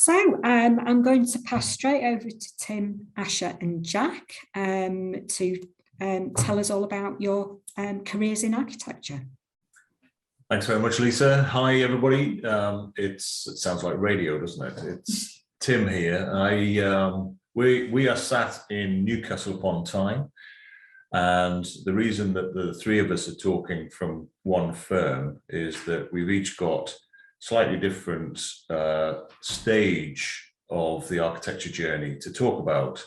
I'm going to pass straight over to Tim, Asha and Jack to tell us all about your careers in architecture. Thanks very much, Lisa. Hi, everybody. It sounds like radio, doesn't it? It's Tim here. We are sat in Newcastle upon Tyne, and the reason that the three of us are talking from one firm is that we've each got slightly different stage of the architecture journey to talk about,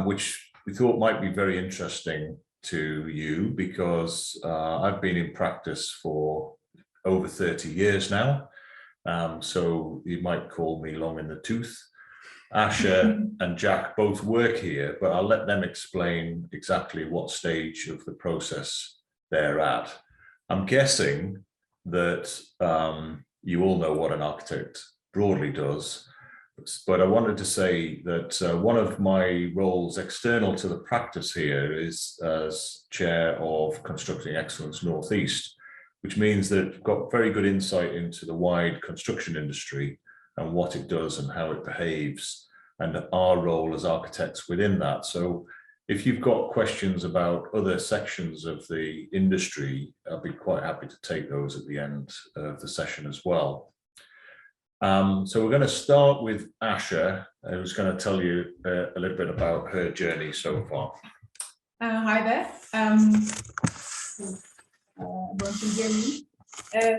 which we thought might be very interesting to you, because I've been in practice for over 30 years now, so you might call me long in the tooth. Asha and Jack both work here, but I'll let them explain exactly what stage of the process they're at. I'm guessing that you all know what an architect broadly does, but I wanted to say that one of my roles external to the practice here is as Chair of Constructing Excellence North East, which means that I've got very good insight into the wide construction industry and what it does and how it behaves, and our role as architects within that. So if you've got questions about other sections of the industry, I'll be quite happy to take those at the end of the session as well. So we're going to start with Asha, who's going to tell you a little bit about her journey so far. Hi there. Everyone can hear me.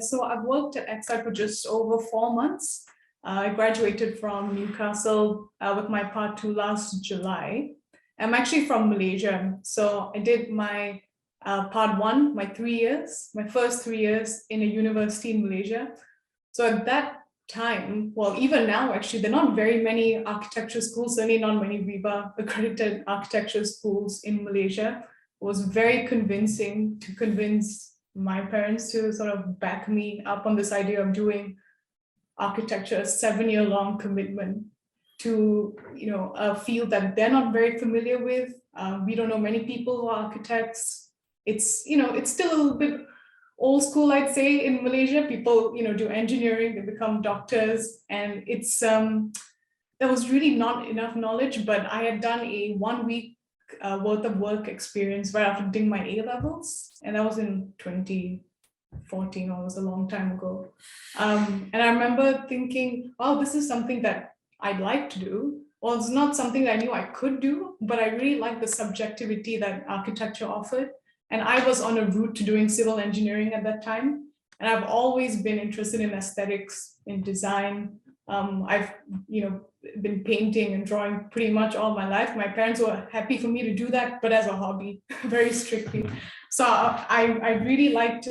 So I've worked at Xsite for just over 4 months. I graduated from Newcastle with my part 2 last July. I'm actually from Malaysia, so I did my part 1, my 3 years, my first 3 years in a university in Malaysia. So at that time, well, even now, actually, there are not very many architecture schools, certainly not many RIBA accredited architecture schools in Malaysia. It was very convincing to convince my parents to sort of back me up on this idea of doing architecture, a 7-year-long commitment to, a field that they're not very familiar with. We don't know many people who are architects. It's, it's still a little bit old school, I'd say, in Malaysia. People, do engineering, they become doctors, and it's, there was really not enough knowledge, but I had done a 1 week worth of work experience right after doing my A-levels, and that was in 2014, it was a long time ago. And I remember thinking, wow, this is something that I'd like to do. Well, it's not something that I knew I could do, but I really liked the subjectivity that architecture offered. And I was on a route to doing civil engineering at that time. And I've always been interested in aesthetics, in design. I've, been painting and drawing pretty much all my life. My parents were happy for me to do that, but as a hobby, very strictly. So I really liked,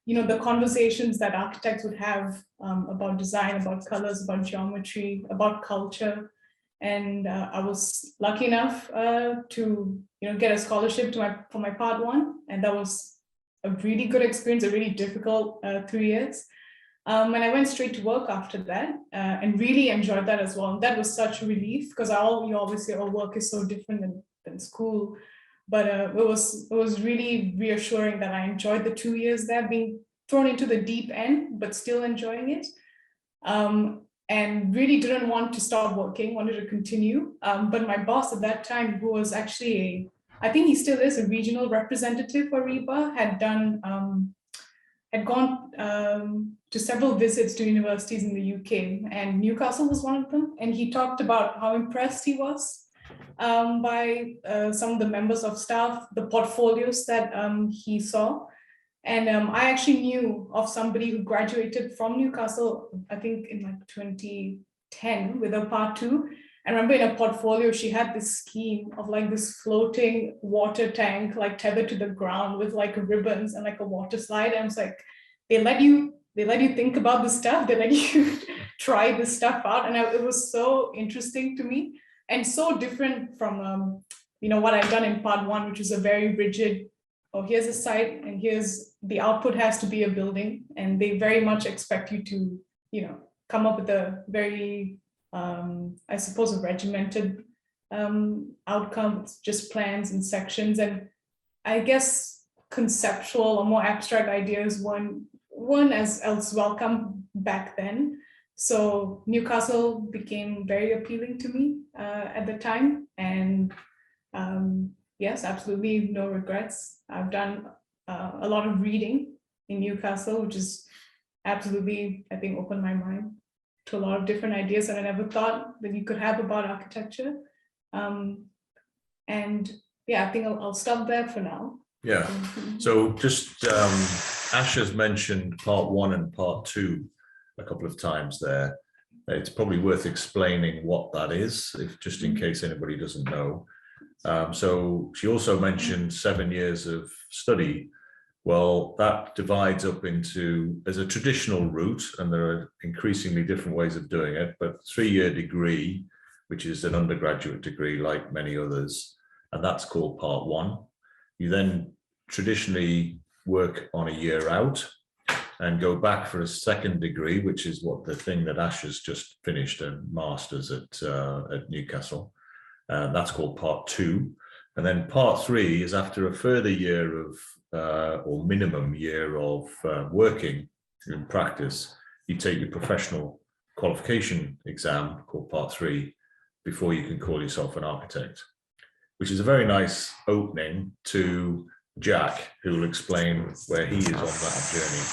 the conversations that architects would have about design, about colors, about geometry, about culture. And I was lucky enough to get a scholarship for my part 1, and that was a really good experience, a really difficult 3 years. And I went straight to work after that and really enjoyed that as well. And that was such a relief, because obviously our work is so different than school. But it was really reassuring that I enjoyed the 2 years there, being thrown into the deep end, but still enjoying it. And really didn't want to stop working, wanted to continue. But my boss at that time, who was actually I think he still is a regional representative for RIBA, had gone to several visits to universities in the UK, and Newcastle was one of them. And he talked about how impressed he was by some of the members of staff, the portfolios that he saw. And I actually knew of somebody who graduated from Newcastle, I think in like 2010 with a part 2. I remember in a portfolio, she had this scheme of like this floating water tank, like tethered to the ground with like ribbons and like a water slide. And I was like, they let you think about this stuff. They let you try this stuff out. And it was so interesting to me and so different from, what I'd done in part 1, which was a very rigid, oh, here's a site and here's the output has to be a building. And they very much expect you to, come up with a very, I suppose, a regimented outcome. It's just plans and sections. And I guess conceptual or more abstract ideas weren't as welcome back then. So Newcastle became very appealing to me at the time. And yes, absolutely no regrets. I've done a lot of reading in Newcastle, which is absolutely, I think, opened my mind to a lot of different ideas that I never thought that you could have about architecture. And yeah, I think I'll stop there for now. Yeah. So just Asha's mentioned part 1 and part 2 a couple of times there. It's probably worth explaining what that is, if just in case anybody doesn't know. So she also mentioned 7 years of study. Well, that divides up into, as a traditional route, and there are increasingly different ways of doing it, but 3-year degree, which is an undergraduate degree like many others, and that's called part 1. You then traditionally work on a year out and go back for a second degree, which is what the thing that Asha's just finished, a master's at Newcastle. That's called part 2. And then part 3 is after a further year of, or minimum year of working in practice, you take your professional qualification exam called part 3 before you can call yourself an architect, which is a very nice opening to Jack, who will explain where he is on that journey.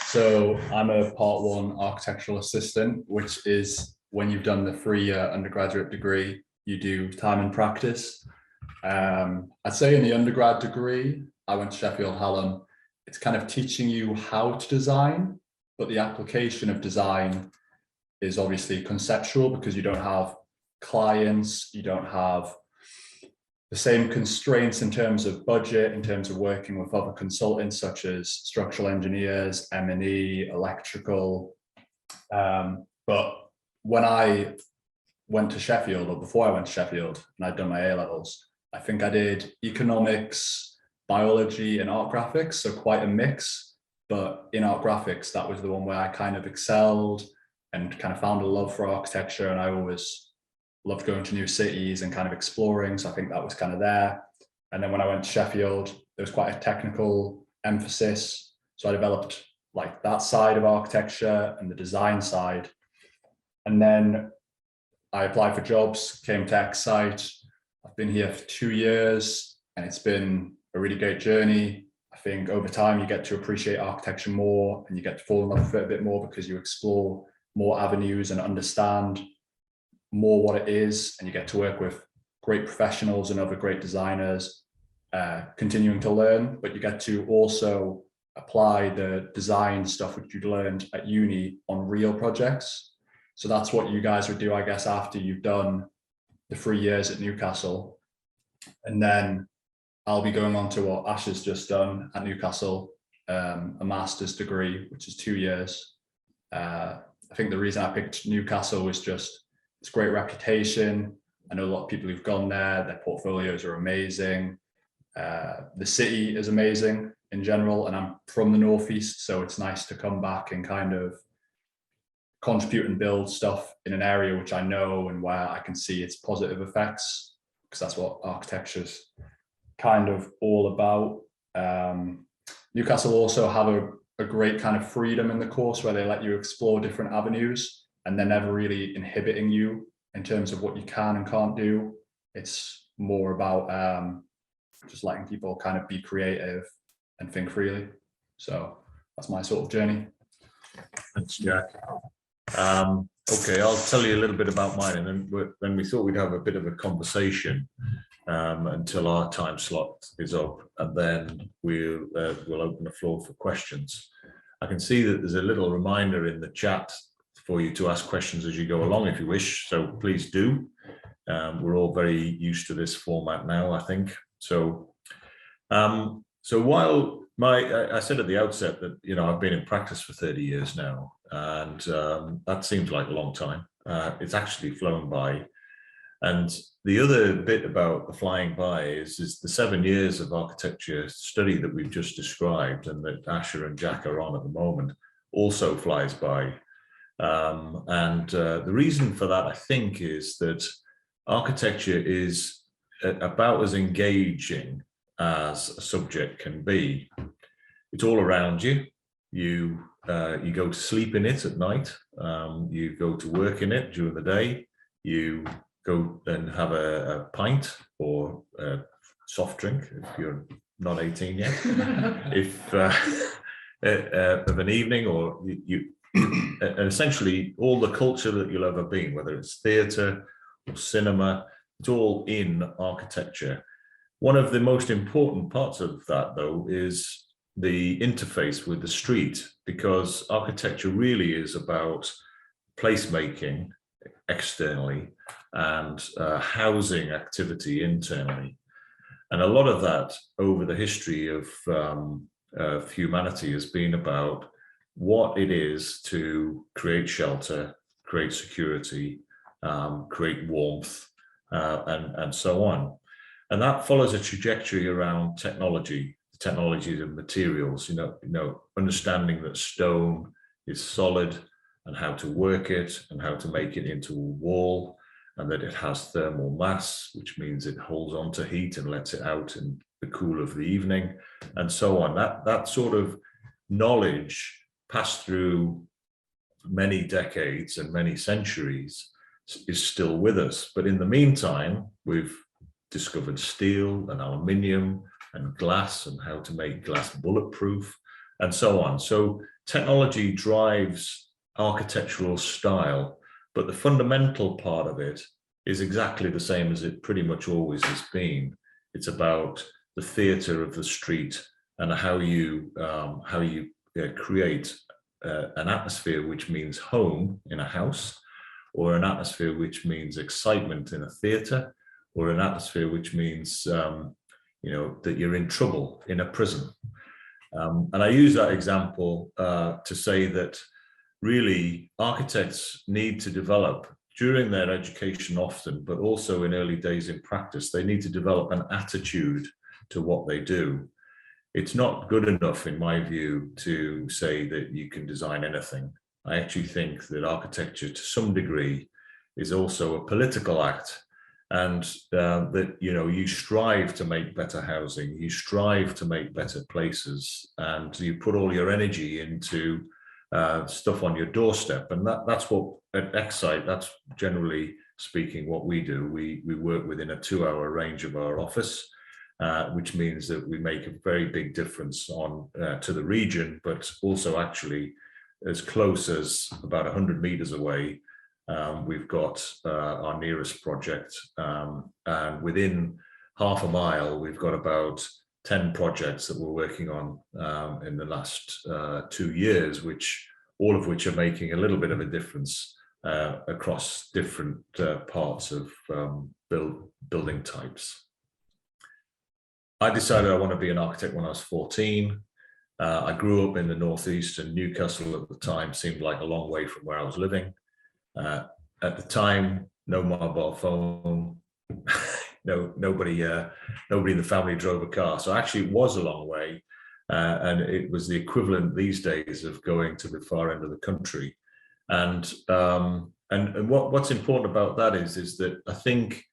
So I'm a part 1 architectural assistant, which is when you've done the 3-year undergraduate degree, you do time in practice. I'd say in the undergrad degree, I went to Sheffield Hallam, it's kind of teaching you how to design, but the application of design is obviously conceptual because you don't have clients, you don't have the same constraints in terms of budget, in terms of working with other consultants such as structural engineers, M&E, electrical. But when I went to Sheffield, or before I went to Sheffield, and I'd done my A-levels, I think I did economics, biology, and art graphics, so quite a mix. But in art graphics, that was the one where I kind of excelled and kind of found a love for architecture, and I always loved going to new cities and kind of exploring. So I think that was kind of there. And then when I went to Sheffield, there was quite a technical emphasis. So I developed like that side of architecture and the design side. And then I applied for jobs, came to Xsite. I've been here for 2 years and it's been a really great journey. I think over time you get to appreciate architecture more and you get to fall in love with it a bit more because you explore more avenues and understand more what it is, and you get to work with great professionals and other great designers, continuing to learn, but you get to also apply the design stuff which you learned at uni on real projects. So that's what you guys would do, I guess, after you've done the 3 years at Newcastle. And then I'll be going on to what Asha's just done at Newcastle, a master's degree, which is 2 years. I think the reason I picked Newcastle was just it's a great reputation. I know a lot of people who've gone there, their portfolios are amazing. The city is amazing in general, and I'm from the Northeast, so it's nice to come back and kind of contribute and build stuff in an area which I know and where I can see its positive effects, because that's what architecture's kind of all about. Newcastle also have a great kind of freedom in the course where they let you explore different avenues and they're never really inhibiting you in terms of what you can and can't do. It's more about just letting people kind of be creative and think freely. So that's my sort of journey. Thanks, Jack. Okay, I'll tell you a little bit about mine, and then we thought we'd have a bit of a conversation until our time slot is up, and then we'll open the floor for questions. I can see that there's a little reminder in the chat for you to ask questions as you go along if you wish, so please do. We're all very used to this format now, I think. So while I said at the outset that, you know, I've been in practice for 30 years now, and that seems like a long time. It's actually flown by. And the other bit about the flying by is the 7 years of architecture study that we've just described and that Asha and Jack are on at the moment also flies by. The reason for that, I think, is that architecture is about as engaging as a subject can be. It's all around you. you go to sleep in it at night, you go to work in it during the day, you go and have a pint or a soft drink if you're not 18 yet, if of an evening, or you and essentially all the culture that you'll ever be, whether it's theatre or cinema, it's all in architecture. One of the most important parts of that, though, is the interface with the street, because architecture really is about placemaking externally and housing activity internally. And a lot of that over the history of humanity has been about what it is to create shelter, create security, create warmth, and so on. And that follows a trajectory around technologies and materials, understanding that stone is solid and how to work it and how to make it into a wall, and that it has thermal mass, which means it holds on to heat and lets it out in the cool of the evening, and so on. That sort of knowledge passed through many decades and many centuries is still with us. But in the meantime, we've discovered steel and aluminium and glass and how to make glass bulletproof and so on. So technology drives architectural style, but the fundamental part of it is exactly the same as it pretty much always has been. It's about the theatre of the street and how you create an atmosphere which means home in a house, or an atmosphere which means excitement in a theatre, or an atmosphere which means that you're in trouble in a prison. And I use that example to say that really architects need to develop during their education often, but also in early days in practice, they need to develop an attitude to what they do. It's not good enough, in my view, to say that you can design anything. I actually think that architecture, to some degree, is also a political act, and that you strive to make better housing, you strive to make better places, and you put all your energy into stuff on your doorstep. And that's what at Xsite, that's generally speaking what we do. We work within a 2-hour range of our office, which means that we make a very big difference to the region, but also actually as close as about 100 meters away. We've got our nearest project, and within half a mile, we've got about 10 projects that we're working on in the last 2 years, all of which are making a little bit of a difference across different parts of building types. I decided I want to be an architect when I was 14. I grew up in the Northeast, and Newcastle at the time seemed like a long way from where I was living. At the time, no mobile phone, nobody in the family drove a car. So actually it was a long way. And it was the equivalent these days of going to the far end of the country. And what's important about that is that I think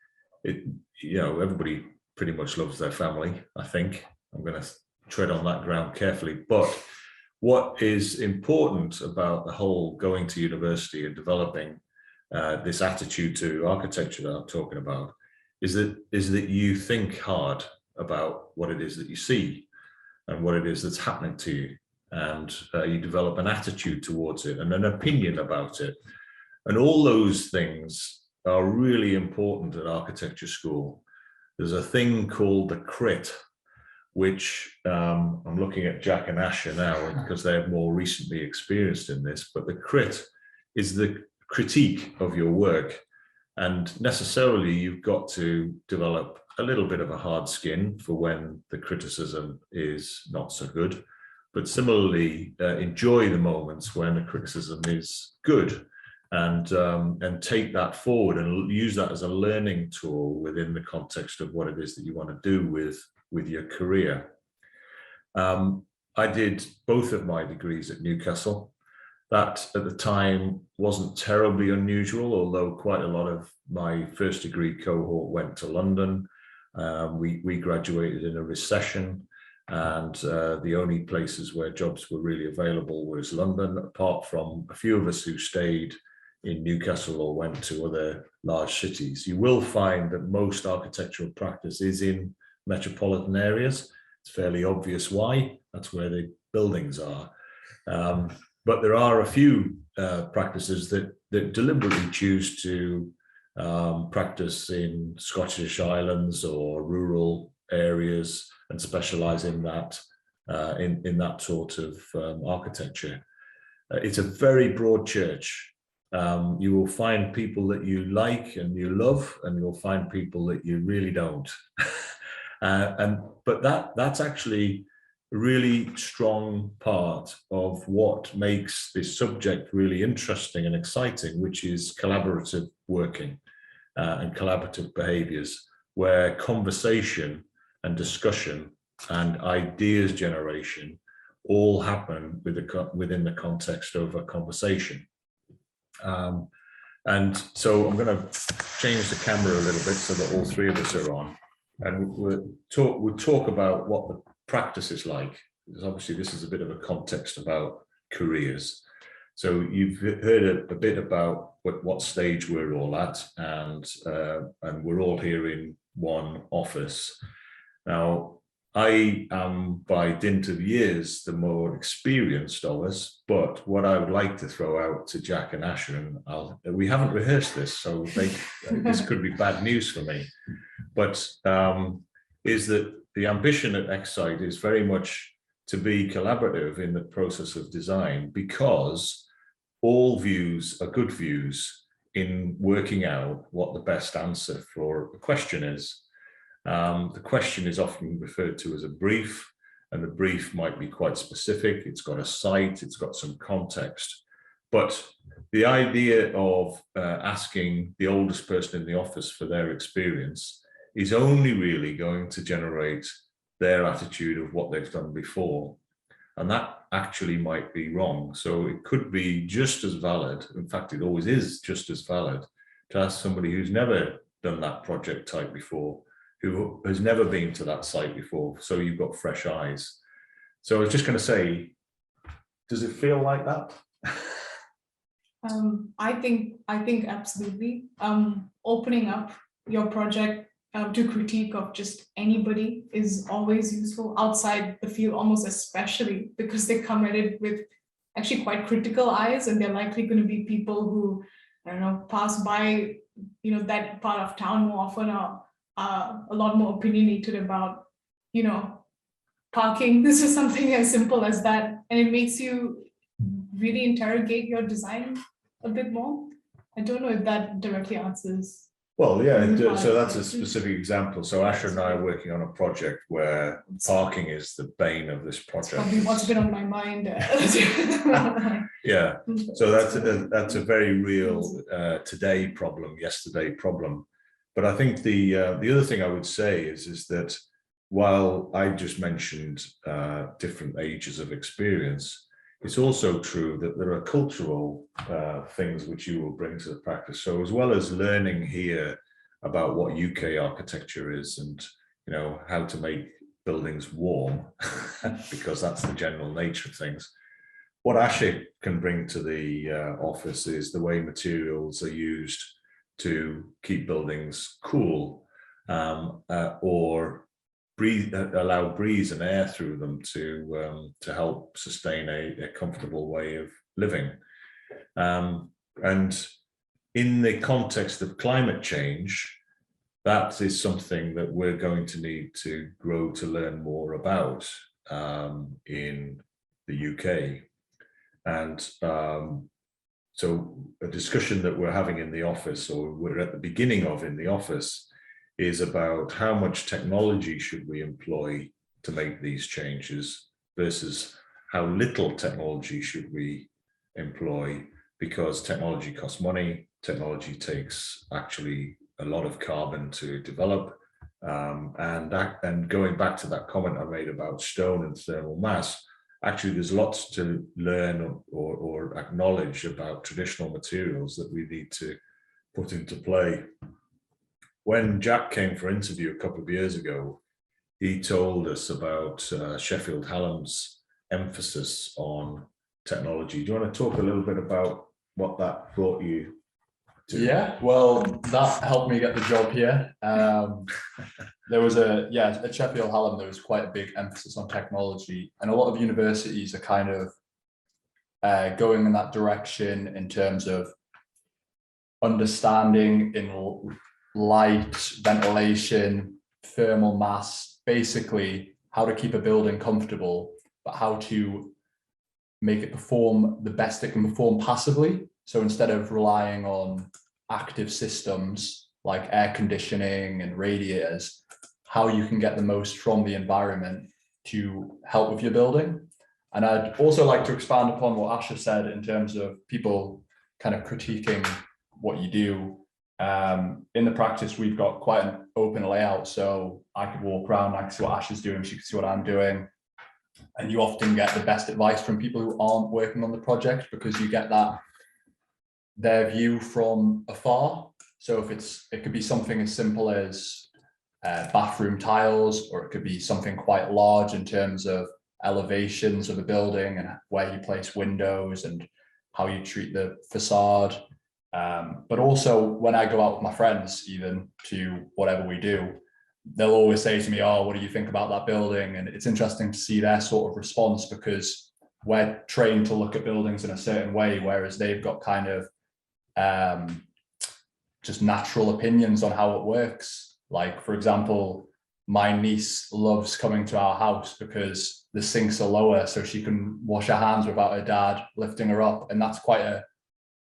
everybody pretty much loves their family. I think I'm going to tread on that ground carefully. But what is important about the whole going to university and developing this attitude to architecture that I'm talking about is that you think hard about what it is that you see and what it is that's happening to you, and you develop an attitude towards it and an opinion about it. And all those things are really important at architecture school. There's a thing called the crit, which I'm looking at Jack and Asha now because they're more recently experienced in this, but the crit is the critique of your work. And necessarily you've got to develop a little bit of a hard skin for when the criticism is not so good, but similarly enjoy the moments when the criticism is good, and take that forward and use that as a learning tool within the context of what it is that you want to do with your career. I did both of my degrees at Newcastle. That at the time wasn't terribly unusual, although quite a lot of my first degree cohort went to London. We graduated in a recession, And the only places where jobs were really available was London, apart from a few of us who stayed in Newcastle or went to other large cities. You will find that most architectural practice is in metropolitan areas. It's fairly obvious why. That's where the buildings are. But there are a few practices that deliberately choose to practice in Scottish Islands or rural areas and specialize in that sort of architecture. It's a very broad church. You will find people that you like and you love, and you'll find people that you really don't. But that's actually a really strong part of what makes this subject really interesting and exciting, which is collaborative working and collaborative behaviors, where conversation and discussion and ideas generation all happen within the context of a conversation. And so I'm going to change the camera a little bit so that all three of us are on, and we'll talk about what the practice is like, because obviously this is a bit of a context about careers. So you've heard a bit about what stage we're all at, and we're all here in one office. Now, I am, by dint of years, the more experienced of us, but what I would like to throw out to Jack and Asha, and we haven't rehearsed this, so this could be bad news for me, but is that the ambition at Xsite is very much to be collaborative in the process of design, because all views are good views in working out what the best answer for a question is. The question is often referred to as a brief, and the brief might be quite specific. It's got a site, it's got some context. But the idea of asking the oldest person in the office for their experience is only really going to generate their attitude of what they've done before. And that actually might be wrong. So it could be just as valid, in fact, it always is just as valid, to ask somebody who's never done that project type before, who has never been to that site before, so you've got fresh eyes. So I was just going to say, does it feel like that? I think absolutely. Opening up your project to critique of just anybody is always useful, outside the field almost especially, because they come at it with actually quite critical eyes, and they're likely going to be people who, I don't know, pass by, that part of town more often, or a lot more opinionated about, parking. This is something as simple as that, and it makes you really interrogate your design a bit more. I don't know if that directly answers. Well, yeah, so that's a specific example. So Asha and I are working on a project where parking is the bane of this project. It's probably what's been on my mind. Yeah, so that's a very real today problem, yesterday problem. But I think the other thing I would say is that while I just mentioned different ages of experience, it's also true that there are cultural things which you will bring to the practice. So as well as learning here about what UK architecture is, and how to make buildings warm, because that's the general nature of things, what Asha can bring to the office is the way materials are used to keep buildings cool, or allow breeze and air through them to help sustain a comfortable way of living. And in the context of climate change, that is something that we're going to need to grow to learn more about in the UK. And so a discussion that we're having in the office, or we're at the beginning of in the office, is about how much technology should we employ to make these changes versus how little technology should we employ, because technology costs money, technology takes actually a lot of carbon to develop. And going back to that comment I made about stone and thermal mass, actually there's lots to learn or acknowledge about traditional materials that we need to put into play. When Jack came for interview a couple of years ago, he told us about Sheffield Hallam's emphasis on technology. Do you want to talk a little bit about what that brought you to? Yeah, well, that helped me get the job here. There was at Sheffield Hallam, there was quite a big emphasis on technology, and a lot of universities are kind of going in that direction in terms of understanding in light, ventilation, thermal mass, basically how to keep a building comfortable, but how to make it perform the best it can perform passively. So instead of relying on active systems like air conditioning and radiators, how you can get the most from the environment to help with your building. And I'd also like to expand upon what Asha said in terms of people kind of critiquing what you do. In the practice, we've got quite an open layout, so I could walk around, I can see what Asha's doing, she can see what I'm doing. And you often get the best advice from people who aren't working on the project, because you get their view from afar. So if it could be something as simple as bathroom tiles, or it could be something quite large in terms of elevations of a building and where you place windows and how you treat the facade. But also when I go out with my friends, even to whatever we do, they'll always say to me, oh, what do you think about that building? And it's interesting to see their sort of response, because we're trained to look at buildings in a certain way, whereas they've got kind of just natural opinions on how it works. Like, for example, my niece loves coming to our house because the sinks are lower, so she can wash her hands without her dad lifting her up. And that's quite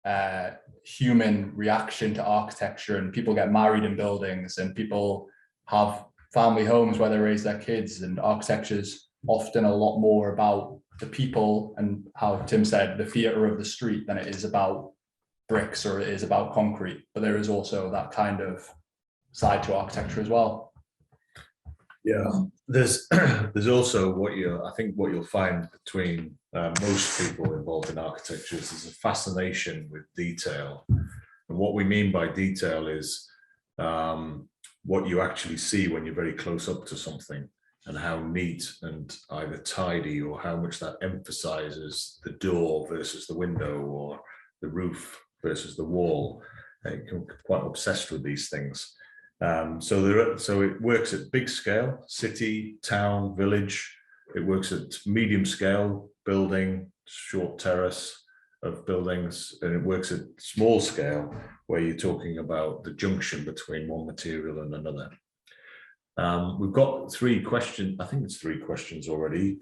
a human reaction to architecture. And people get married in buildings, and people have family homes where they raise their kids, and architecture is often a lot more about the people and, how Tim said, the theatre of the street, than it is about bricks or it is about concrete. But there is also that kind of side to architecture as well. Yeah, there's also what you'll find between most people involved in architecture is there's a fascination with detail. And what we mean by detail is what you actually see when you're very close up to something, and how neat and either tidy, or how much that emphasizes the door versus the window, or the roof versus the wall. You can get quite obsessed with these things. So it works at big scale, city, town, village. It works at medium scale, building, short terrace of buildings, and it works at small scale, where you're talking about the junction between one material and another. We've got 3 questions. I think it's 3 questions already.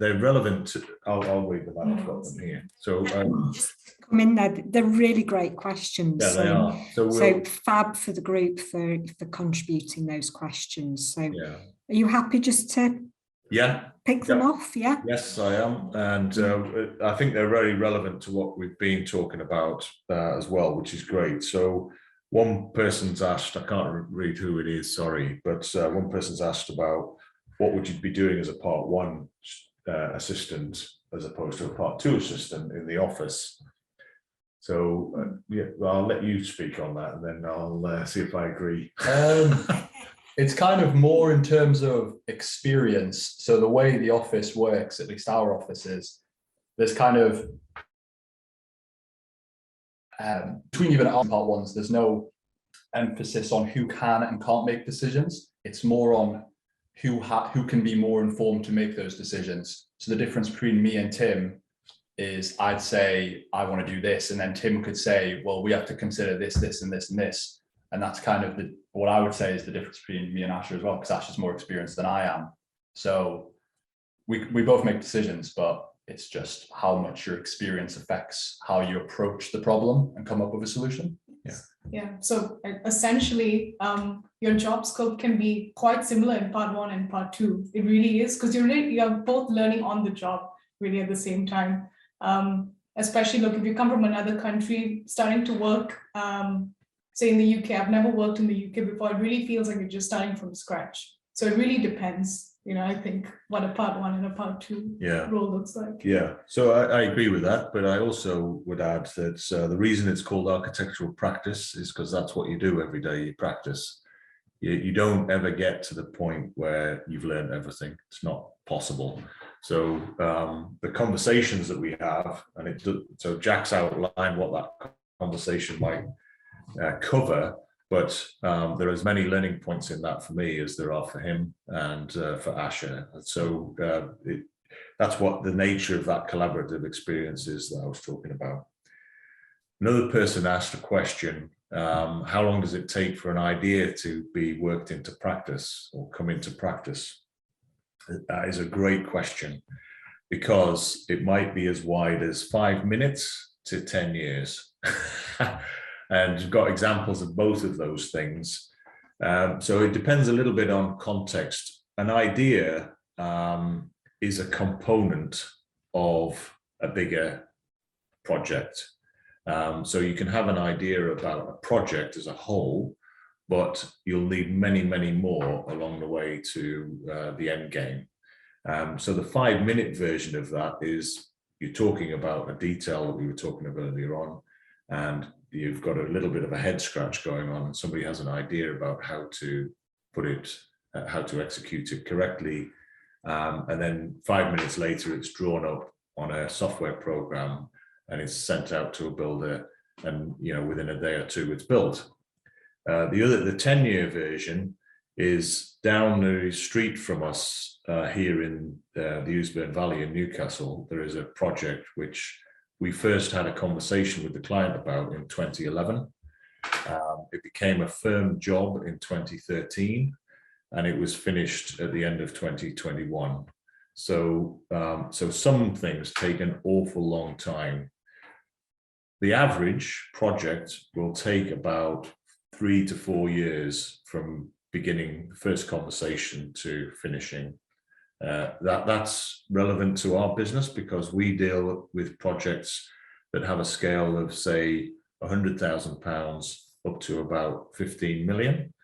They're relevant to, I'll read them out. I've got them here. So come in there. They're really great questions. yeah, they are. So fab for the group for contributing those questions. So yeah. Are you happy just to pick them off? Yeah. Yes, I am. And I think they're very relevant to what we've been talking about as well, which is great. So one person's asked, I can't read who it is, sorry, but one person's asked about what would you be doing as a part 1 assistant as opposed to a part 2 assistant in the office. So well, I'll let you speak on that, and then I'll see if I agree. It's kind of more in terms of experience. So the way the office works, at least our office is, there's kind of between even our part 1s, there's no emphasis on who can and can't make decisions. It's more on who can be more informed to make those decisions. So the difference between me and Tim is, I'd say I want to do this, and then Tim could say, well, we have to consider this, this, and this, and this. And that's kind of what I would say is the difference between me and Asha as well, because Asha's more experienced than I am. So we both make decisions, but it's just how much your experience affects how you approach the problem and come up with a solution. Yeah. So essentially, your job scope can be quite similar in part 1 and part 2. It really is, because you're both learning on the job really at the same time. Especially look, if you come from another country, starting to work, say in the UK, I've never worked in the UK before. It really feels like you're just starting from scratch. So it really depends, I think, what a part 1 and a part 2 role looks like. Yeah, so I agree with that, but I also would add that the reason it's called architectural practice is because that's what you do every day. You practice. you don't ever get to the point where you've learned everything. It's not possible. So the conversations that we have, and so Jack's outlined what that conversation might cover, but there are as many learning points in that for me as there are for him and for Asha. So that's what the nature of that collaborative experience is that I was talking about. Another person asked a question, how long does it take for an idea to be worked into practice or come into practice? That is a great question, because it might be as wide as 5 minutes to 10 years. And you've got examples of both of those things. So it depends a little bit on context. An idea is a component of a bigger project. So you can have an idea about a project as a whole, but you'll need many, many more along the way to the end game. So the 5-minute version of that is you're talking about a detail that we were talking about earlier on, and you've got a little bit of a head scratch going on, and somebody has an idea about how to put it, how to execute it correctly. And then 5 minutes later, it's drawn up on a software program and it's sent out to a builder, and within a day or two it's built. The 10-year version is down the street from us here in the Ousbourne Valley in Newcastle. There is a project which we first had a conversation with the client about in 2011. It became a firm job in 2013, and it was finished at the end of 2021. So some things take an awful long time. The average project will take about 3 to 4 years from beginning the first conversation to finishing. That's relevant to our business because we deal with projects that have a scale of, say, £100,000 up to about £15 million.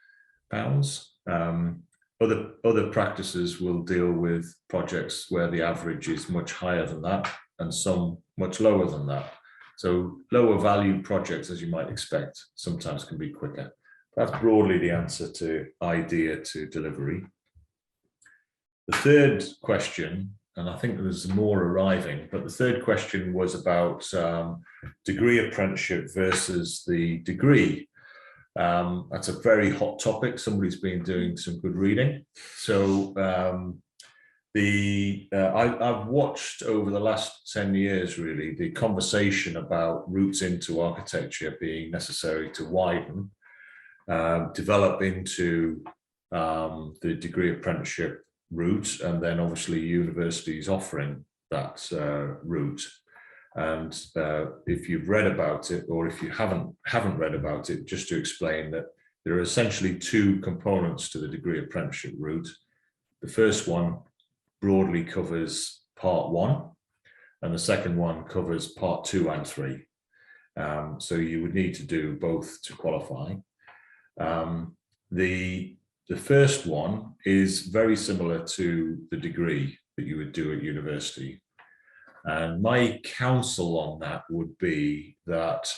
Other practices will deal with projects where the average is much higher than that, and some much lower than that. So lower value projects, as you might expect, sometimes can be quicker. That's broadly the answer to idea to delivery. The third question, and I think there's more arriving, but the third question was about degree apprenticeship versus the degree. That's a very hot topic. Somebody's been doing some good reading. So I've watched over the last 10 years, really, the conversation about routes into architecture being necessary to widen, develop into the degree apprenticeship route, and then obviously universities offering that route. And if you've read about it, or if you haven't read about it, just to explain that there are essentially two components to the degree apprenticeship route. The first one broadly covers part 1, and the second one covers part 2 and 3. So you would need to do both to qualify. The first one is very similar to the degree that you would do at university. And my counsel on that would be that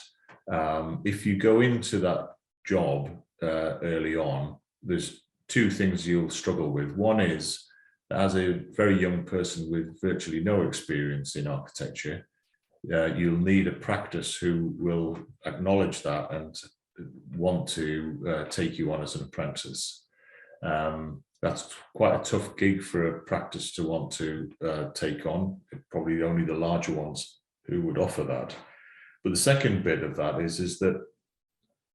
if you go into that job early on, there's two things you'll struggle with. One is, as a very young person with virtually no experience in architecture, you'll need a practice who will acknowledge that and want to take you on as an apprentice. That's quite a tough gig for a practice to want to take on. Probably only the larger ones who would offer that. But the second bit of that is that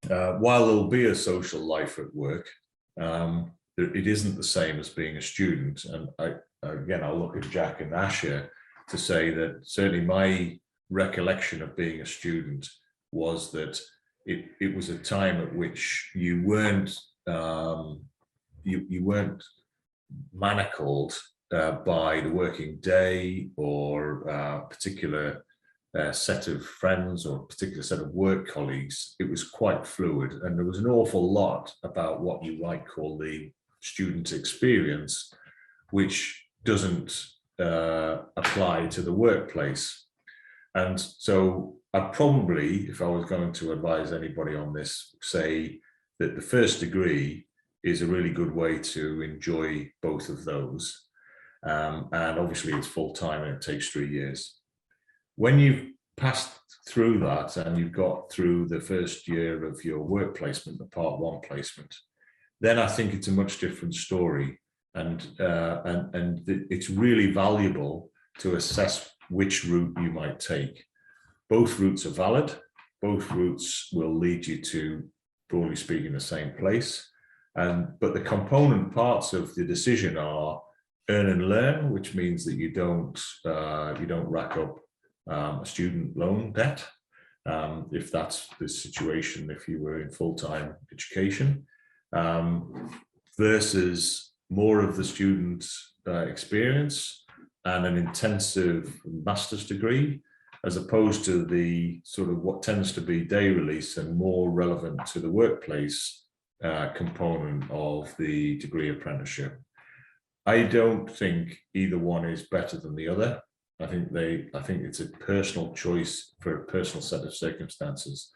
while there'll be a social life at work, it isn't the same as being a student. And I'll look at Jack and Asha to say that certainly my recollection of being a student was that it was a time at which you weren't you weren't manacled by the working day or a particular set of friends or a particular set of work colleagues. It was quite fluid, and there was an awful lot about what you might call the student experience, which doesn't apply to the workplace. And so I'd probably, if I was going to advise anybody on this, say that the first degree is a really good way to enjoy both of those. And obviously it's full-time and it takes 3 years. When you've passed through that and you've got through the first year of your work placement, the part 1 placement, then I think it's a much different story. And it's really valuable to assess which route you might take. Both routes are valid. Both routes will lead you to, broadly speaking, the same place. But the component parts of the decision are earn and learn, which means that you don't rack up a student loan debt, if that's the situation, if you were in full-time education, versus more of the student experience and an intensive master's degree, as opposed to the sort of what tends to be day release and more relevant to the workplace component of the degree apprenticeship. I don't think either one is better than the other. I think it's a personal choice for a personal set of circumstances.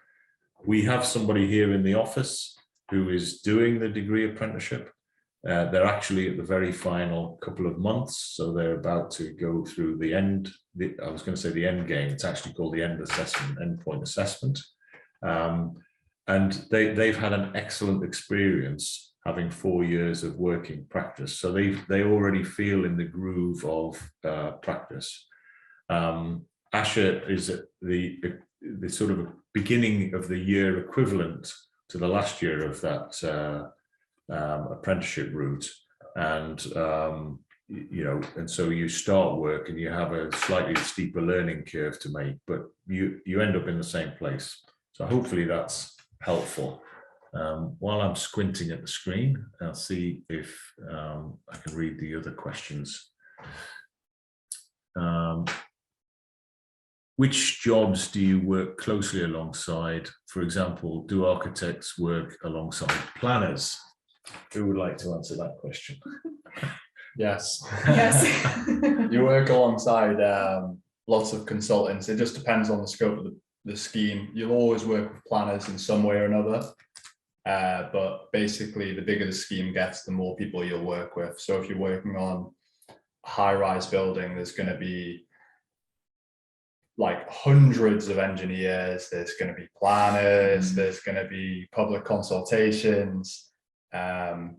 We have somebody here in the office who is doing the degree apprenticeship. They're actually at the very final couple of months, so they're about to go through the end. I was going to say the end game. It's actually called the end assessment, endpoint assessment, and they've had an excellent experience having 4 years of working practice. So they already feel in the groove of practice. Asha is at the sort of beginning of the year equivalent to the last year of that apprenticeship route, and and so you start work and you have a slightly steeper learning curve to make, but you end up in the same place. So hopefully that's helpful. While I'm squinting at the screen, I'll see if I can read the other questions. Which jobs do you work closely alongside? For example, do architects work alongside planners? Who would like to answer that question? Yes. Yes. You work alongside lots of consultants. It just depends on the scope of the scheme. You'll always work with planners in some way or another. But basically, the bigger the scheme gets, the more people you'll work with. So if you're working on a high-rise building, there's going to be like hundreds of engineers, there's going to be planners, there's going to be public consultations,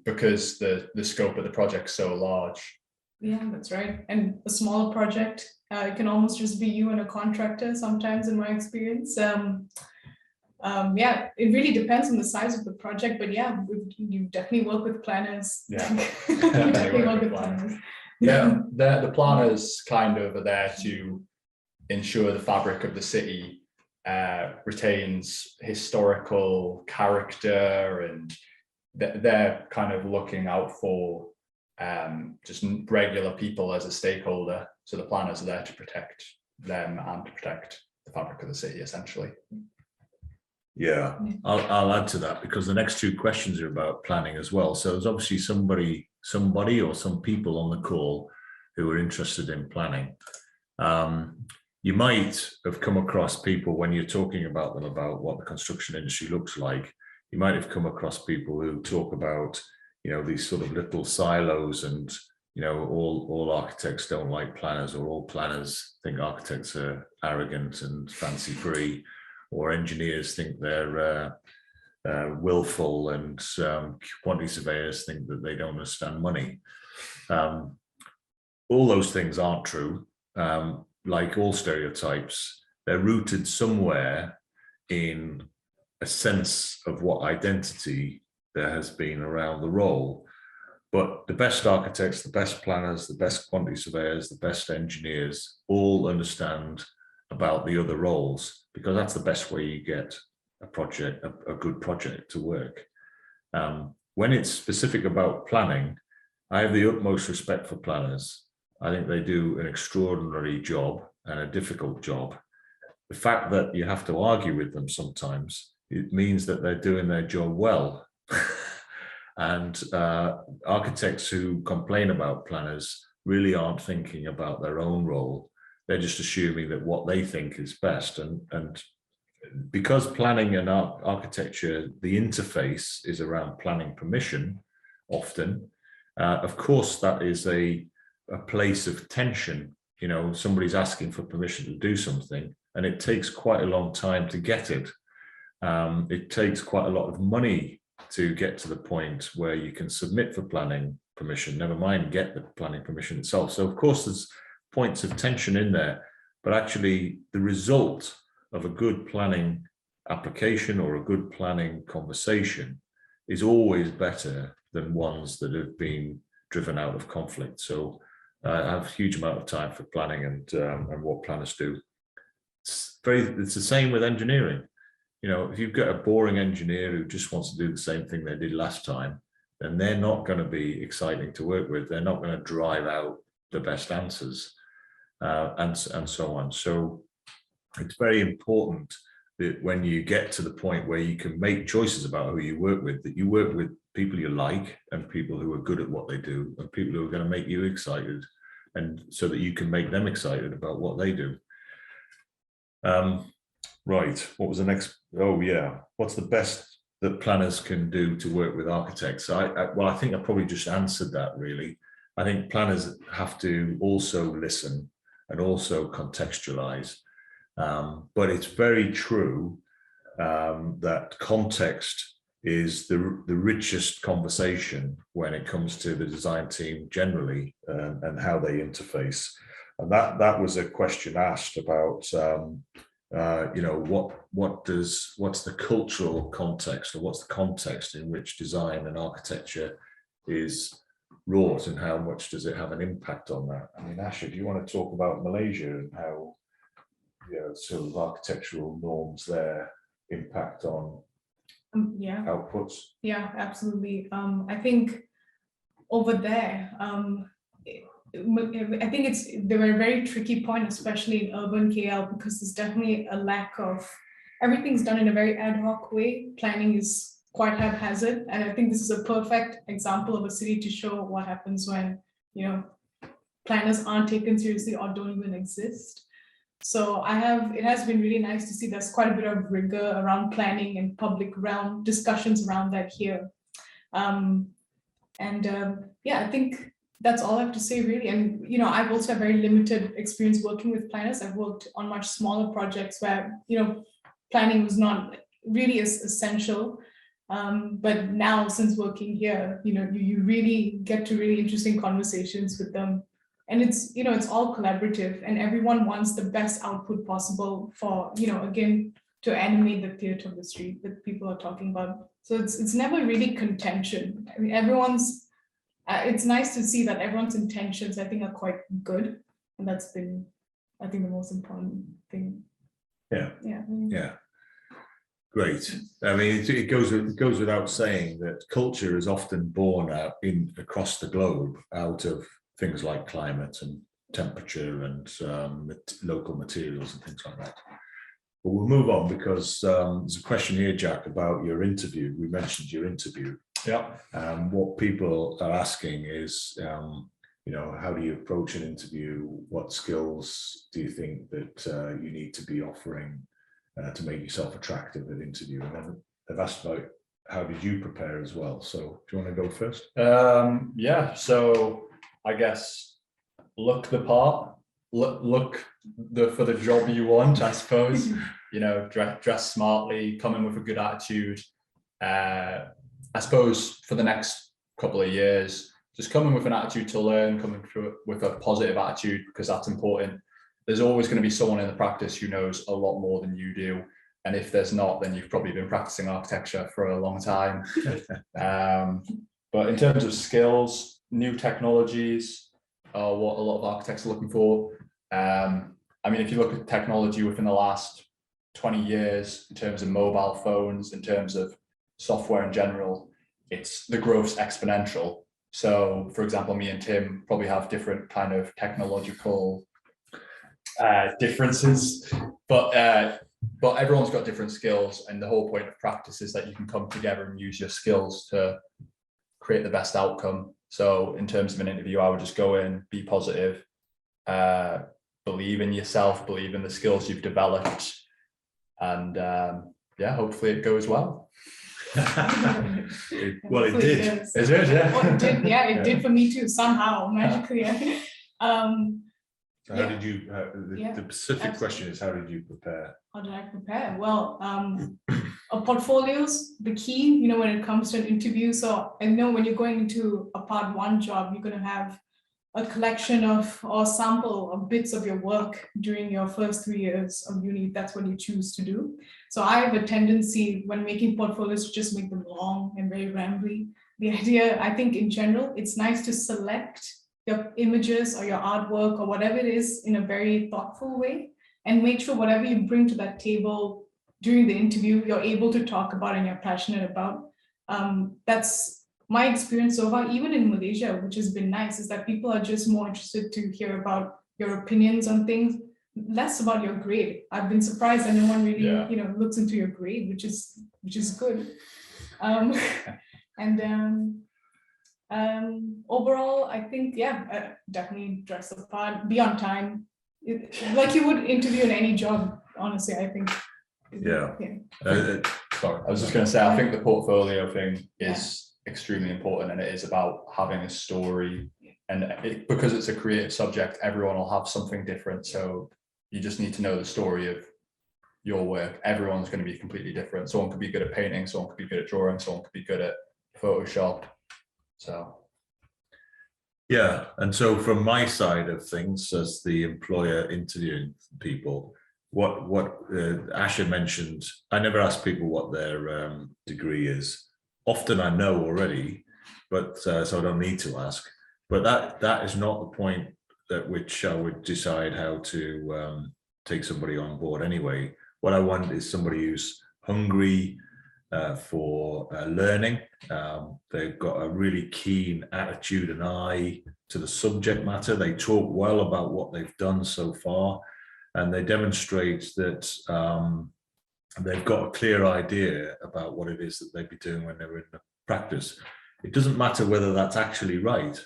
because the scope of the project's so large. Yeah, that's right. And a smaller project, it can almost just be you and a contractor sometimes, in my experience. Yeah, it really depends on the size of the project, but yeah, you definitely work with planners. Yeah. You definitely work with planners. Yeah, the planners kind of are there to ensure the fabric of the city retains historical character, and they're kind of looking out for just regular people as a stakeholder. So the planners are there to protect them and to protect the fabric of the city, essentially. Yeah, I'll add to that, because the next 2 questions are about planning as well. So there's obviously somebody or some people on the call who are interested in planning. You might have come across people when you're talking about them about what the construction industry looks like. You might have come across people who talk about, these sort of little silos, and all architects don't like planners, or all planners think architects are arrogant and fancy free, or engineers think they're willful, and quantity surveyors think that they don't understand money. All those things aren't true. Like all stereotypes, they're rooted somewhere in a sense of what identity there has been around the role. But the best architects, the best planners, the best quantity surveyors, the best engineers all understand about the other roles, because that's the best way you get a good project to work. When it's specific about planning, I have the utmost respect for planners. I think they do an extraordinary job and a difficult job. The fact that you have to argue with them sometimes, it means that they're doing their job well. And architects who complain about planners really aren't thinking about their own role. They're just assuming that what they think is best. And because planning and architecture, the interface is around planning permission, often. Of course, that is a place of tension. You know, somebody's asking for permission to do something, and it takes quite a long time to get it. It takes quite a lot of money to get to the point where you can submit for planning permission, never mind get the planning permission itself. So of course there's points of tension in there, but actually the result of a good planning application or a good planning conversation is always better than ones that have been driven out of conflict. So I have a huge amount of time for planning and what planners do. It's the same with engineering. You know, if you've got a boring engineer who just wants to do the same thing they did last time, then they're not going to be exciting to work with. They're not going to drive out the best answers and so on. So it's very important that when you get to the point where you can make choices about who you work with, that you work with people you like and people who are good at what they do and people who are going to make you excited, and so that you can make them excited about what they do. Right, what was the next? Oh yeah, what's the best that planners can do to work with architects? Well, I think I probably just answered that really. I think planners have to also listen and also contextualize. But it's very true that context is the richest conversation when it comes to the design team generally and how they interface. And that was a question asked about you know, what's the cultural context, or what's the context in which design and architecture is wrought, and how much does it have an impact on that? I mean, Asha, do you want to talk about Malaysia and how, you know, sort of architectural norms there impact on Yeah. outputs? Yeah, absolutely. I think over there, I think they were a very tricky point, especially in urban KL, because there's definitely a lack of, everything's done in a very ad hoc way. Planning is quite haphazard. And I think this is a perfect example of a city to show what happens when, you know, planners aren't taken seriously or don't even exist. So it has been really nice to see there's quite a bit of rigor around planning and public realm discussions around that here. Yeah, I think that's all I have to say really. And, you know, I've also had very limited experience working with planners. I've worked on much smaller projects where, you know, planning was not really as essential. But now since working here, you know, you really get to really interesting conversations with them. And it's, you know, it's all collaborative and everyone wants the best output possible for, you know, again, to animate the theater of the street that people are talking about. So it's never really contention. I mean, everyone's, it's nice to see that everyone's intentions, I think, are quite good. And that's been, I think, the most important thing. Yeah. Yeah. Yeah. Great. I mean, it goes without saying that culture is often born out across the globe out of things like climate and temperature and local materials and things like that. But we'll move on because there's a question here, Jack, about your interview. We mentioned your interview. Yeah. What people are asking is, you know, how do you approach an interview? What skills do you think that you need to be offering to make yourself attractive at interview? And then they've asked about how did you prepare as well. So do you want to go first? Yeah, so I guess look the part, look for the job you want, I suppose. You know, dress smartly, come in with a good attitude. I suppose for the next couple of years, just come in with an attitude to learn, coming through it with a positive attitude, because that's important. There's always going to be someone in the practice who knows a lot more than you do. And if there's not, then you've probably been practicing architecture for a long time. But in terms of skills, new technologies are what a lot of architects are looking for. I mean, if you look at technology within the last 20 years, in terms of mobile phones, in terms of software in general, the growth's exponential. So, for example, me and Tim probably have different kind of technological differences, but everyone's got different skills, and the whole point of practice is that you can come together and use your skills to create the best outcome. So in terms of an interview, I would just go in, be positive, believe in yourself, believe in the skills you've developed, and yeah, hopefully it goes well. Well, it Hopefully did. is. Is it? Yeah. Well, it did, yeah, it Yeah. did for me too, somehow, magically. So how Yeah. did you, Yeah, the specific absolutely. question is, how did you prepare? How did I prepare? Well, a portfolio's the key, when it comes to an interview. So I know when you're going into a part one job, you're going to have a collection of or sample of bits of your work during your first 3 years of uni. That's what you choose to do. So I have a tendency when making portfolios to just make them long and very rambly. The idea, I think in general, it's nice to select your images or your artwork or whatever it is in a very thoughtful way, and make sure whatever you bring to that table during the interview, you're able to talk about and you're passionate about. That's my experience so far, even in Malaysia, which has been nice, is that people are just more interested to hear about your opinions on things, less about your grade. I've been surprised that no one really, Yeah. looks into your grade, which is good. Overall, I think, definitely dress the part, be on time, like you would interview in any job. Honestly, I think. Yeah. Sorry, I was just going to say, I think the portfolio thing is extremely important, and it is about having a story. And because it's a creative subject, everyone will have something different. So you just need to know the story of your work. Everyone's going to be completely different. Someone could be good at painting, someone could be good at drawing, someone could be good at Photoshop. So. Yeah, and so from my side of things, as the employer interviewing people, what Asha mentioned, I never ask people what their degree is. Often I know already, but so I don't need to ask. But that is not the point at which I would decide how to take somebody on board anyway. What I want is somebody who's hungry for learning. They've got a really keen attitude and eye to the subject matter. They talk well about what they've done so far, and they demonstrate that they've got a clear idea about what it is that they'd be doing when they're in the practice. It doesn't matter whether that's actually right.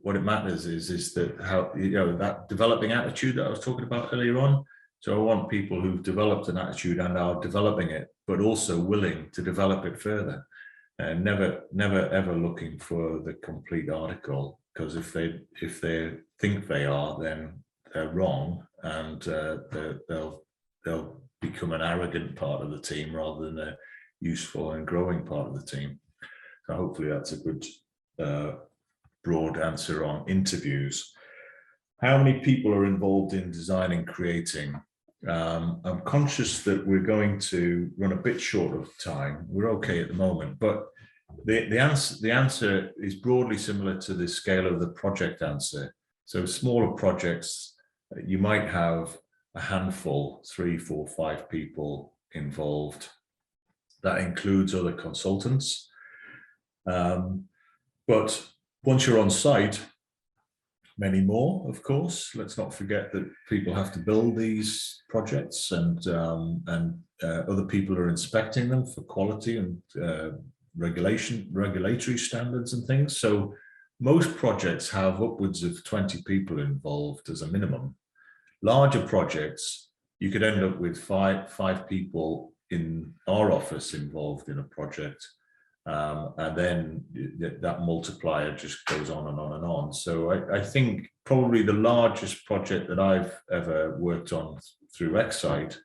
What it matters is that how, that developing attitude that I was talking about earlier on. So I want people who've developed an attitude and are developing it, but also willing to develop it further, and never ever looking for the complete article, because if they think they are, then they're wrong, and they'll become an arrogant part of the team rather than a useful and growing part of the team. So hopefully that's a good broad answer on interviews. How many people are involved in designing, creating? I'm conscious that we're going to run a bit short of time. We're okay at the moment, but the answer is broadly similar to the scale of the project answer. So smaller projects, you might have a handful, 3, 4, 5 people involved. That includes other consultants. But once you're on site, many more, of course. Let's not forget that people have to build these projects, and other people are inspecting them for quality and regulatory standards and things. So most projects have upwards of 20 people involved as a minimum. Larger projects, you could end up with five people in our office involved in a project. And then that multiplier just goes on and on and on. So I think probably the largest project that I've ever worked on through Xsite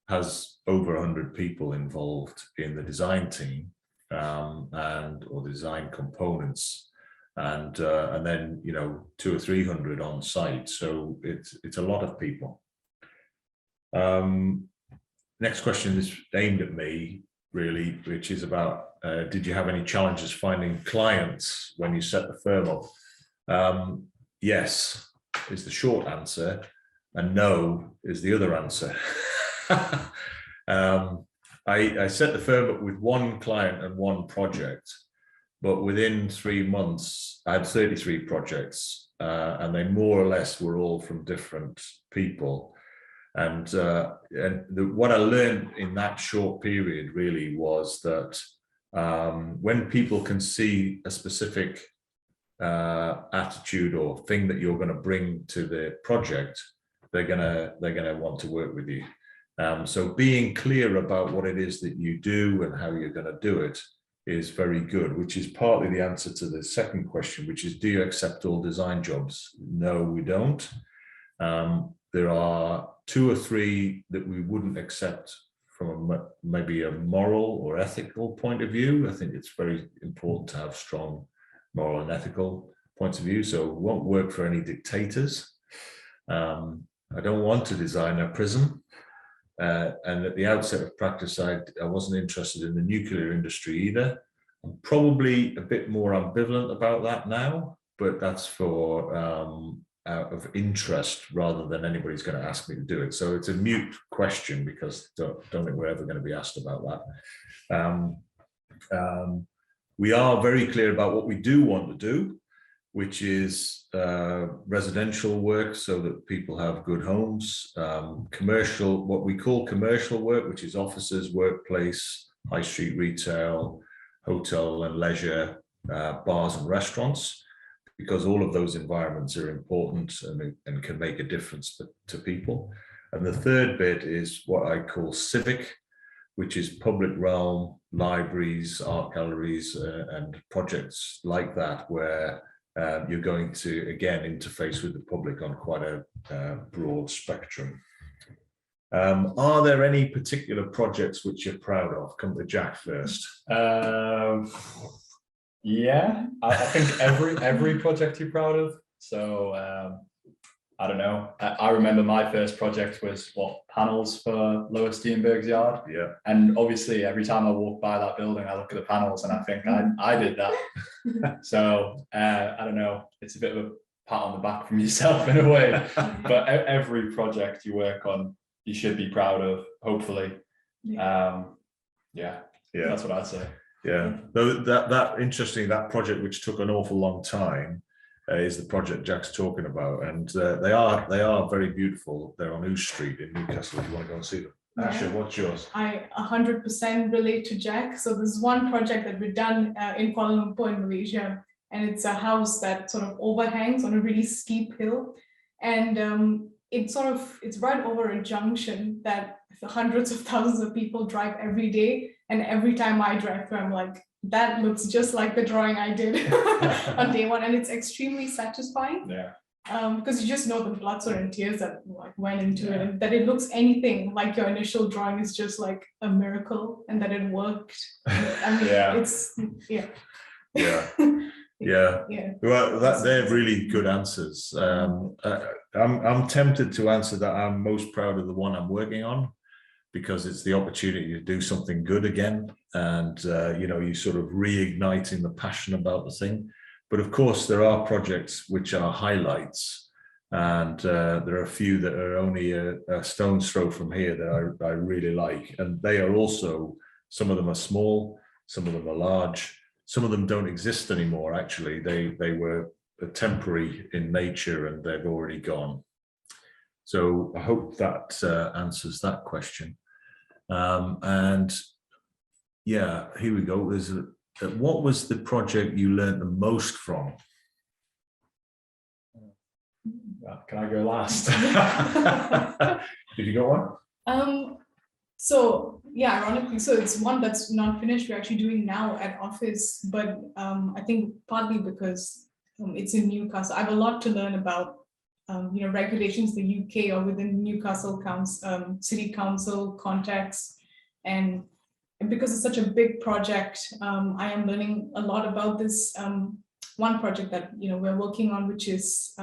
has over 100 people involved in the design team, or the design components, and then 200 or 300 on site. So it's a lot of people. Next question is aimed at me, really, which is about did you have any challenges finding clients when you set the firm up? Yes is the short answer, and no is the other answer. I set the firm up with one client and one project, but within 3 months I had 33 projects, and they more or less were all from different people. And what I learned in that short period really was that when people can see a specific attitude or thing that you're going to bring to the project, they're gonna want to work with you. So being clear about what it is that you do and how you're going to do it is very good, which is partly the answer to the second question, which is, do you accept all design jobs? No, we don't. There are 2 or 3 that we wouldn't accept from maybe a moral or ethical point of view. I think it's very important to have strong moral and ethical points of view. So it won't work for any dictators. I don't want to design a prison. And at the outset of practice, I wasn't interested in the nuclear industry either. I'm probably a bit more ambivalent about that now, but that's for out of interest rather than anybody's going to ask me to do it. So it's a mute question because don't think we're ever going to be asked about that. We are very clear about what we do want to do, which is residential work so that people have good homes, commercial, what we call commercial work, which is offices, workplace, high street retail, hotel and leisure, bars and restaurants, because all of those environments are important and can make a difference to people. And the third bit is what I call civic, which is public realm, libraries, art galleries, and projects like that, where you're going to, again, interface with the public on quite a broad spectrum. Are there any particular projects which you're proud of? Come to Jack first. Yeah, I think every project you're proud of. So I don't know. I remember my first project was panels for Lower Steenberg's yard. Yeah. And obviously every time I walk by that building, I look at the panels and I think I did that. So I don't know. It's a bit of a pat on the back from yourself in a way. But every project you work on, you should be proud of, hopefully. Yeah, that's what I'd say. Yeah, that interesting, that project which took an awful long time is the project Jack's talking about, and they are very beautiful. They're on Ouse Street in Newcastle if you want to go and see them. Yeah. Asha, what's yours? I 100% relate to Jack. So there's one project that we've done in Kuala Lumpur in Malaysia, and it's a house that sort of overhangs on a really steep hill, and it's right over a junction that hundreds of thousands of people drive every day. And every time I drive through, I'm like, that looks just like the drawing I did on day one. And it's extremely satisfying. Yeah. Because you just know the blood, sweat, and tears that went into it, and that it looks anything like your initial drawing is just like a miracle, and that it worked. I mean, Yeah. Well, they're really good answers. I'm tempted to answer that I'm most proud of the one I'm working on, because it's the opportunity to do something good again, and you sort of reigniting the passion about the thing. But of course, there are projects which are highlights, and there are a few that are only a stone's throw from here that I really like, and they are also, some of them are small, some of them are large, some of them don't exist anymore. Actually, they were temporary in nature and they've already gone. So I hope that answers that question. And yeah, here we go. What was the project you learned the most from? Can I go last? Did you got one? So yeah, ironically, so it's one that's not finished. We're actually doing now at office, but I think partly because it's in Newcastle. I have a lot to learn about regulations in the UK or within Newcastle City Council context, and because it's such a big project, I am learning a lot about this one project that we're working on, which is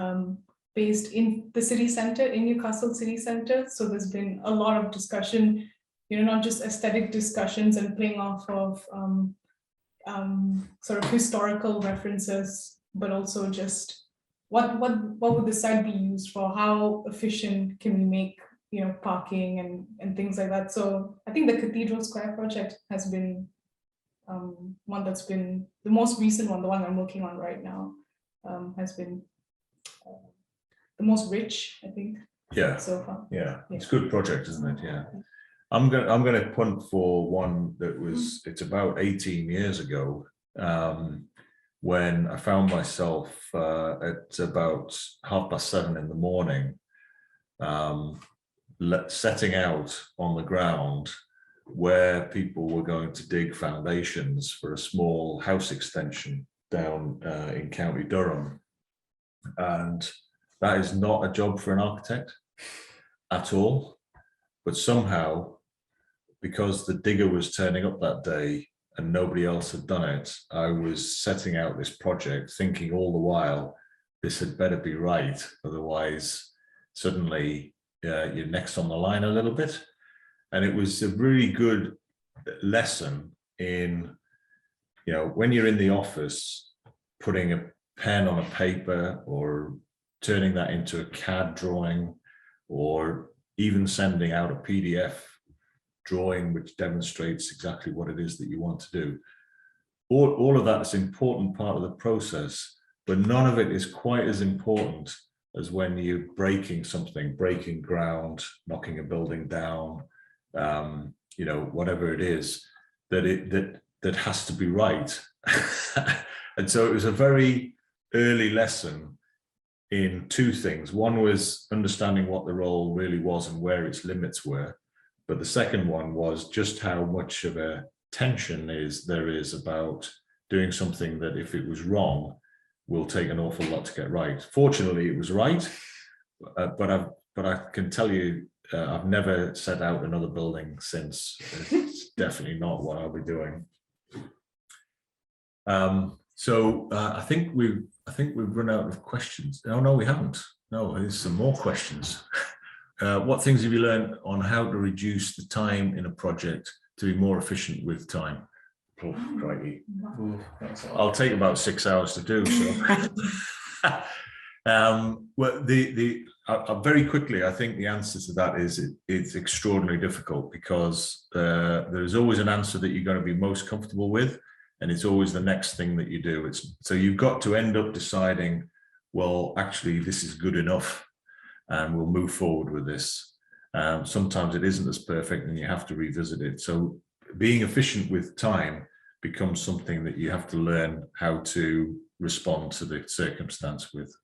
based in the city centre, in Newcastle city centre. So there's been a lot of discussion, not just aesthetic discussions and playing off of sort of historical references, but also just what would the site be used for? How efficient can we make parking and things like that? So I think the Cathedral Square project has been one that's been the most recent one, the one I'm working on right now, has been the most rich, I think. Yeah. So far. Yeah, it's a good project, isn't it? Yeah. I'm gonna punt for one that was, it's about 18 years ago, when I found myself at about 7:30 in the morning, setting out on the ground where people were going to dig foundations for a small house extension down in County Durham. And that is not a job for an architect at all. But somehow, because the digger was turning up that day and nobody else had done it, I was setting out this project thinking all the while, this had better be right. Otherwise, suddenly you're next on the line a little bit. And it was a really good lesson in, you know, when you're in the office, putting a pen on a paper or turning that into a CAD drawing, or even sending out a PDF drawing which demonstrates exactly what it is that you want to do. All of that is an important part of the process, but none of it is quite as important as when you're breaking something, breaking ground, knocking a building down, you know, whatever it is, that has to be right. And so it was a very early lesson in two things. One was understanding what the role really was and where its limits were. But the second one was just how much of a tension there is about doing something that, if it was wrong, will take an awful lot to get right. Fortunately, it was right, but I can tell you, I've never set out another building since. It's definitely not what I'll be doing. So I think we've run out of questions. Oh no, we haven't. No, there's some more questions. What things have you learned on how to reduce the time in a project to be more efficient with time? Oh, crikey. I'll take about 6 hours to do so. Well, very quickly, I think the answer to that is it's extraordinarily difficult, because there's always an answer that you're going to be most comfortable with, and it's always the next thing that you do. So you've got to end up deciding, well, actually, this is good enough, and we'll move forward with this. Sometimes it isn't as perfect, and you have to revisit it. So being efficient with time becomes something that you have to learn how to respond to the circumstance with.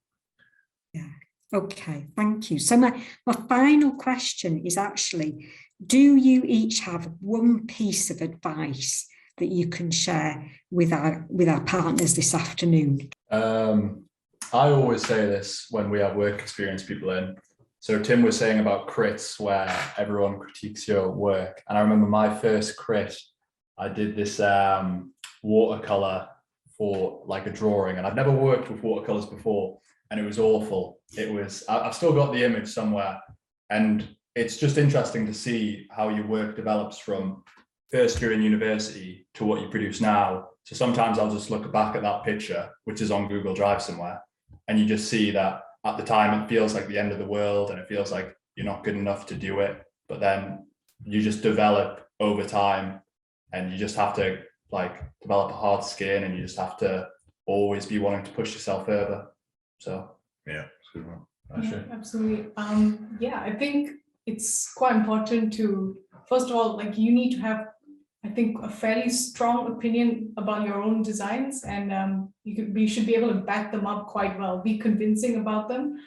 Yeah. Okay, thank you. So my final question is actually, do you each have one piece of advice that you can share with our partners this afternoon? I always say this when we have work experience people in. So Tim was saying about crits, where everyone critiques your work. And I remember my first crit, I did this watercolor for like a drawing, and I've never worked with watercolors before, and it was awful. I've still got the image somewhere, and it's just interesting to see how your work develops from first year in university to what you produce now. So sometimes I'll just look back at that picture, which is on Google Drive somewhere, and you just see that at the time it feels like the end of the world, and it feels like you're not good enough to do it. But then you just develop over time, and you just have to like develop a hard skin, and you just have to always be wanting to push yourself further. So yeah, yeah, absolutely. Yeah, I think it's quite important to, first of all, like, you need to have, I think, a fairly strong opinion about your own designs, and you should be able to back them up quite well, be convincing about them,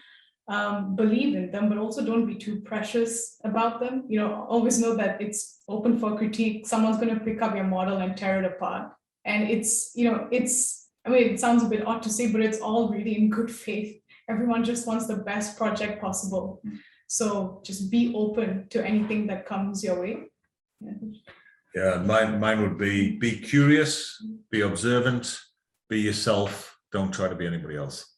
believe in them, but also don't be too precious about them. You know, always know that it's open for critique. Someone's going to pick up your model and tear it apart. And it's, you know, I mean, it sounds a bit odd to say, but it's all really in good faith. Everyone just wants the best project possible. So just be open to anything that comes your way. Yeah, mine would be curious, be observant, be yourself, don't try to be anybody else.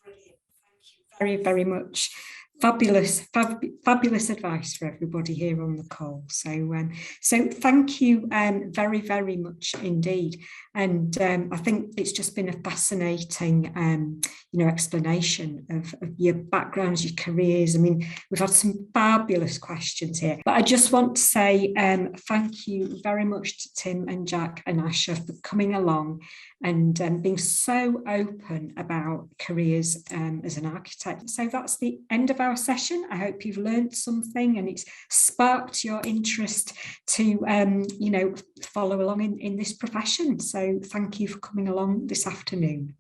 Brilliant. Thank you very, very much. Fabulous advice for everybody here on the call. So thank you very, very much indeed. And I think it's just been a fascinating explanation of your backgrounds, your careers. I mean, we've had some fabulous questions here, but I just want to say thank you very much to Tim and Jack and Asha for coming along and being so open about careers as an architect. So that's the end of our session. I hope you've learned something and it's sparked your interest to follow along in this profession. So thank you for coming along this afternoon.